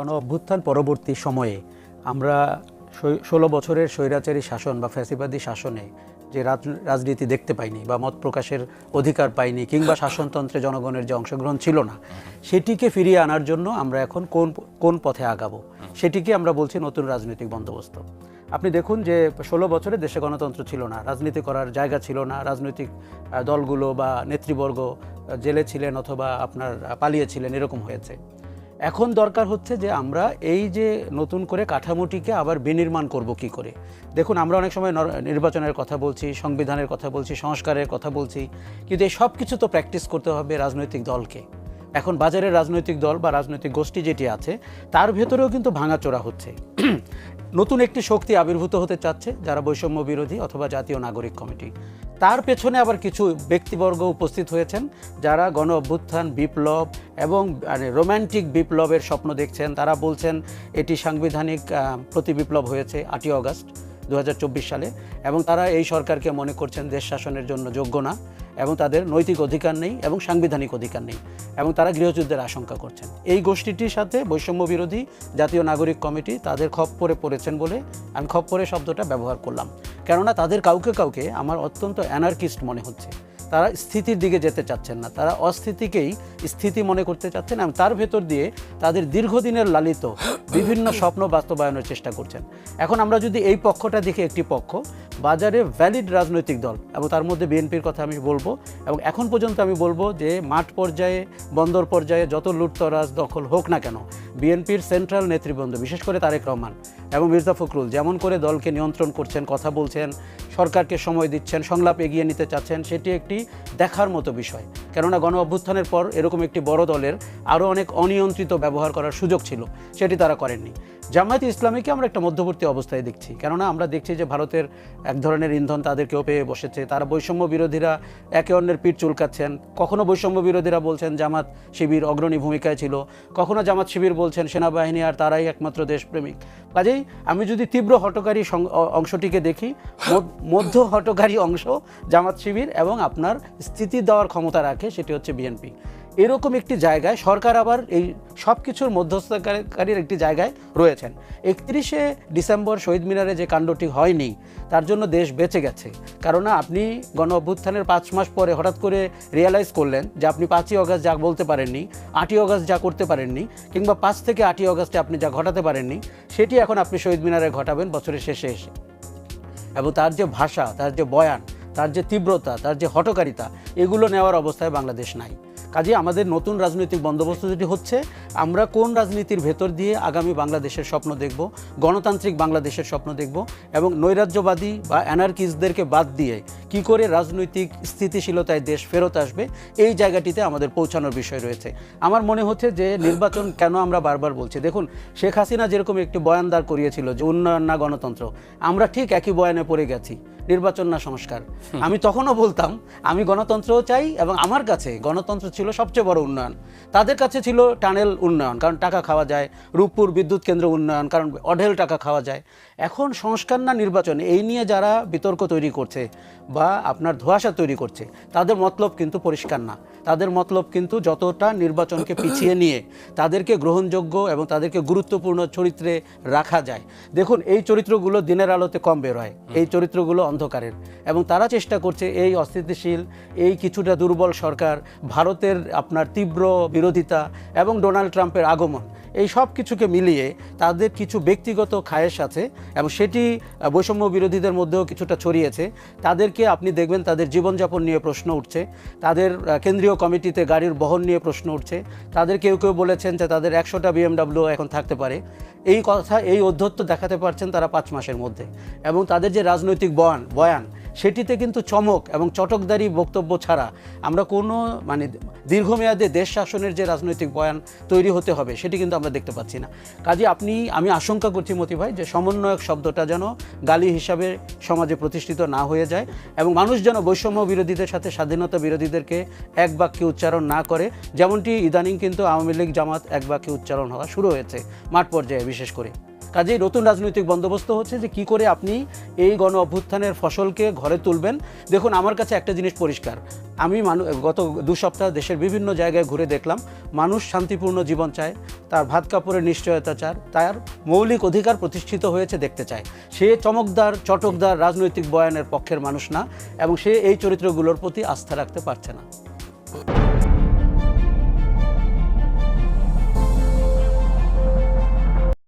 গণ অভ্যুত্থান পরবর্তী সময়ে আমরা 16 বছরের স্বৈরাচারী শাসন বা ফ্যাসিবাদী শাসনে যে রাজনীতি দেখতে পাইনি বা মত প্রকাশের অধিকার পাইনি কিংবা শাসনতন্ত্রে জনগণের যে অংশগ্রহণ ছিল না, সেটিকে ফিরিয়ে আনার জন্য আমরা এখন কোন পথে আগাবো, সেটিকে আমরা বলছি নতুন রাজনৈতিক বন্দোবস্ত। আপনি দেখুন যে 16 বছরে দেশে গণতন্ত্র ছিল না, রাজনীতি করার জায়গা ছিল না, রাজনৈতিক দলগুলো বা নেতৃবর্গ জেলে ছিলেন অথবা আপনার পালিয়েছিলেন, এরকম হয়েছে। এখন দরকার হচ্ছে যে আমরা এই যে নতুন করে কাঠামোটিকে আবার বিনির্মাণ করব কি করে। দেখুন, আমরা অনেক সময় নির্বাচনের কথা বলছি, সংবিধানের কথা বলছি, সংস্কারের কথা বলছি, কিন্তু এই সব কিছু তো প্র্যাকটিস করতে হবে রাজনৈতিক দলকে। এখন বাজারের রাজনৈতিক দল বা রাজনৈতিক গোষ্ঠী যেটি আছে তার ভেতরেও কিন্তু ভাঙাচোরা হচ্ছে। নতুন একটি শক্তি আবির্ভূত হতে চাচ্ছে, যারা বৈষম্য বিরোধী অথবা জাতীয় নাগরিক কমিটি। তার পেছনে আবার কিছু ব্যক্তিবর্গ উপস্থিত হয়েছেন যারা গণ অভ্যুত্থান, বিপ্লব এবং রোম্যান্টিক বিপ্লবের স্বপ্ন দেখছেন। তারা বলছেন এটি সাংবিধানিক প্রতিবিপ্লব হয়েছে 8ই অগাস্ট 2024 সালে, এবং তারা এই সরকারকে মনে করছেন দেশ শাসনের জন্য যোগ্য না, এবং তাদের নৈতিক অধিকার নেই এবং সাংবিধানিক অধিকার নেই, এবং তারা গৃহযুদ্ধের আশঙ্কা করছেন। এই গোষ্ঠীটির সাথে বৈষম্য বিরোধী জাতীয় নাগরিক কমিটি তাদের খপ্পরে পড়েছেন বলে আমি খপ্পরে শব্দটা ব্যবহার করলাম, কেননা তাদের কাউকে আমার অত্যন্ত অ্যানার্কিস্ট মনে হচ্ছে। তারা স্থিতির দিকে যেতে চাচ্ছেন না, তারা অস্থিতিকেই স্থিতি মনে করতে চাচ্ছেন, এবং তার ভেতর দিয়ে তাদের দীর্ঘদিনের লালিত বিভিন্ন স্বপ্ন বাস্তবায়নের চেষ্টা করছেন। এখন আমরা যদি এই পক্ষটা দেখে, একটি পক্ষ বাজারে ভ্যালিড রাজনৈতিক দল, এবং তার মধ্যে বিএনপির কথা আমি বলবো, এবং এখন পর্যন্ত আমি বলবো যে মাঠ পর্যায়ে, বন্দর পর্যায়ে যত লুটতরাজ দখল হোক না কেন, বিএনপির সেন্ট্রাল নেতৃবৃন্দ, বিশেষ করে তারেক রহমান এবং মির্জা ফখরুল যেমন করে দলকে নিয়ন্ত্রণ করছেন, কথা বলছেন, সরকারকে সময় দিচ্ছেন, সংলাপ এগিয়ে নিতে চাচ্ছেন, সেটি একটি দেখার মতো বিষয়। কেননা গণ অভ্যুত্থানের পর এরকম একটি বড় দলের আরও অনেক অনিয়ন্ত্রিত ব্যবহার করার সুযোগ ছিল, সেটি তারা করেননি। জামায়াতে ইসলামীকে আমরা একটা মধ্যবর্তী অবস্থায় দেখছি, কেননা আমরা দেখছি যে ভারতের এক ধরনের ইন্ধন তাদেরকেও পেয়ে বসেছে। তারা বৈষম্য বিরোধীরা একে অন্যের পিঠ চুলকাচ্ছেন। কখনো বৈষম্য বিরোধীরা বলছেন জামাত শিবির অগ্রণী ভূমিকায় ছিল, কখনো জামাত শিবির বলছেন সেনাবাহিনী আর তারাই একমাত্র দেশপ্রেমিক। কাজেই আমি যদি তীব্র হটকারী অংশটিকে দেখি, মধ্য হটকারী অংশ জামাত শিবির, এবং আপনার স্থিতি দেওয়ার ক্ষমতা রাখে সেটি হচ্ছে বিএনপি। এরকম একটি জায়গায় সরকার আবার এই সব কিছুর মধ্যস্থতাকারীর একটি জায়গায় রয়েছেন। 31শে ডিসেম্বর শহীদ মিনারে যে কাণ্ডটি হয়নি, তার জন্য দেশ বেঁচে গেছে। কারণ আপনি গণ অভ্যুত্থানের 5 মাস পরে হঠাৎ করে রিয়ালাইজ করলেন যে আপনি 5ই অগাস্ট যা বলতে পারেননি, 8ই অগাস্ট যা করতে পারেননি, কিংবা 5 থেকে 8ই অগাস্টে আপনি যা ঘটাতে পারেননি, সেটি এখন আপনি শহীদ মিনারে ঘটাবেন বছরের শেষে এসে। এবং তার যে ভাষা, তার যে বয়ান, তার যে তীব্রতা, তার যে হটকারিতা, এগুলো নেওয়ার অবস্থায় বাংলাদেশ নাই। কাজে আমাদের নতুন রাজনৈতিক বন্দোবস্ত যেটি হচ্ছে, আমরা কোন রাজনীতির ভেতর দিয়ে আগামী বাংলাদেশের স্বপ্ন দেখব, গণতান্ত্রিক বাংলাদেশের স্বপ্ন দেখব, এবং নৈরাজ্যবাদী বা অ্যানার্কিস্টদেরকে বাদ দিয়ে কি করে রাজনৈতিক স্থিতিশীলতায় দেশ ফেরত আসবে, এই জায়গাটিতে আমাদের পৌঁছানোর বিষয় রয়েছে। আমার মনে হচ্ছে যে নির্বাচন কেন আমরা বারবার বলছি, দেখুন শেখ হাসিনা যেরকম একটি বয়ান দাঁড় করিয়েছিল যে উন্নয়ন না গণতন্ত্র, আমরা ঠিক একই বয়ানে পড়ে গেছি, নির্বাচন না সংস্কার। আমি তখনও বলতাম আমি গণতন্ত্রও চাই, এবং আমার কাছে গণতন্ত্র ছিল সবচেয়ে বড় উন্নয়ন। তাদের কাছে ছিল টানেল উন্নয়ন, কারণ টাকা খাওয়া যায়, রূপপুর বিদ্যুৎ কেন্দ্র উন্নয়ন, কারণ অঢেল টাকা খাওয়া যায়। এখন সংস্কার না নির্বাচন, এই নিয়ে যারা বিতর্ক তৈরি করছে বা আপনার ধোঁয়াশা তৈরি করছে, তাদের মতলব কিন্তু পরিষ্কার না। তাদের মতলব কিন্তু যতটা নির্বাচনকে পিছিয়ে নিয়ে তাদেরকে গ্রহণযোগ্য এবং তাদেরকে গুরুত্বপূর্ণ চরিত্রে রাখা যায়। দেখুন, এই চরিত্রগুলো দিনের আলোতে কম বের হয়, এই চরিত্রগুলো অন্ধকারের, এবং তারা চেষ্টা করছে এই অস্থিতিশীল, এই কিছুটা দুর্বল সরকার, ভারতের আপনার তীব্র বিরোধিতা এবং ডোনাল্ড ট্রাম্পের আগমন, এই সব কিছুকে মিলিয়ে তাদের কিছু ব্যক্তিগত খায়েশ আছে, এবং সেটি বৈষম্য বিরোধীদের মধ্যেও কিছুটা ছড়িয়েছে। তাদেরকে আপনি দেখবেন তাদের জীবনযাপন নিয়ে প্রশ্ন উঠছে, তাদের কেন্দ্রীয় কমিটিতে গাড়ির বহন নিয়ে প্রশ্ন উঠছে, তাদের কেউ বলেছেন যে তাদের 100টা BMW এখন থাকতে পারে। এই কথা, এই অধ্যত্ব দেখাতে পারছেন তারা 5 মাসের মধ্যে, এবং তাদের যে রাজনৈতিক বয়ান সেটিতে কিন্তু চমক এবং চটকদারি বক্তব্য ছাড়া আমরা কোনো দীর্ঘমেয়াদে দেশ শাসনের যে রাজনৈতিক বয়ান তৈরি হতে হবে, সেটি কিন্তু আমরা দেখতে পাচ্ছি না। কাজে আমি আশঙ্কা করছি মতি ভাই, যে সমন্বয়ক শব্দটা যেন গালি হিসাবে সমাজে প্রতিষ্ঠিত না হয়ে যায়, এবং মানুষ যেন বৈষম্য বিরোধীদের সাথে স্বাধীনতা বিরোধীদেরকে এক বাক্যে উচ্চারণ না করে, যেমনটি ইদানিং কিন্তু আওয়ামী লীগ জামাত এক বাক্যে উচ্চারণ হওয়া শুরু হয়েছে মাঠ পর্যায়ে বিশেষ করে। কাজেই নতুন রাজনৈতিক বন্দোবস্ত হচ্ছে যে কি করে আপনি এই গণ অভ্যুত্থানের ফসলকে ঘরে তুলবেন। দেখুন, আমার কাছে একটা জিনিস পরিষ্কার, আমি গত 2 সপ্তাহ দেশের বিভিন্ন জায়গায় ঘুরে দেখলাম, মানুষ শান্তিপূর্ণ জীবন চায়, তার ভাত কাপড়ের নিশ্চয়তা চায়, তার মৌলিক অধিকার প্রতিষ্ঠিত হয়েছে দেখতে চায়। সে চমকদার চটকদার রাজনৈতিক বয়ানের পক্ষের মানুষ না, এবং সে এই চরিত্রগুলোর প্রতি আস্থা রাখতে পারছে না।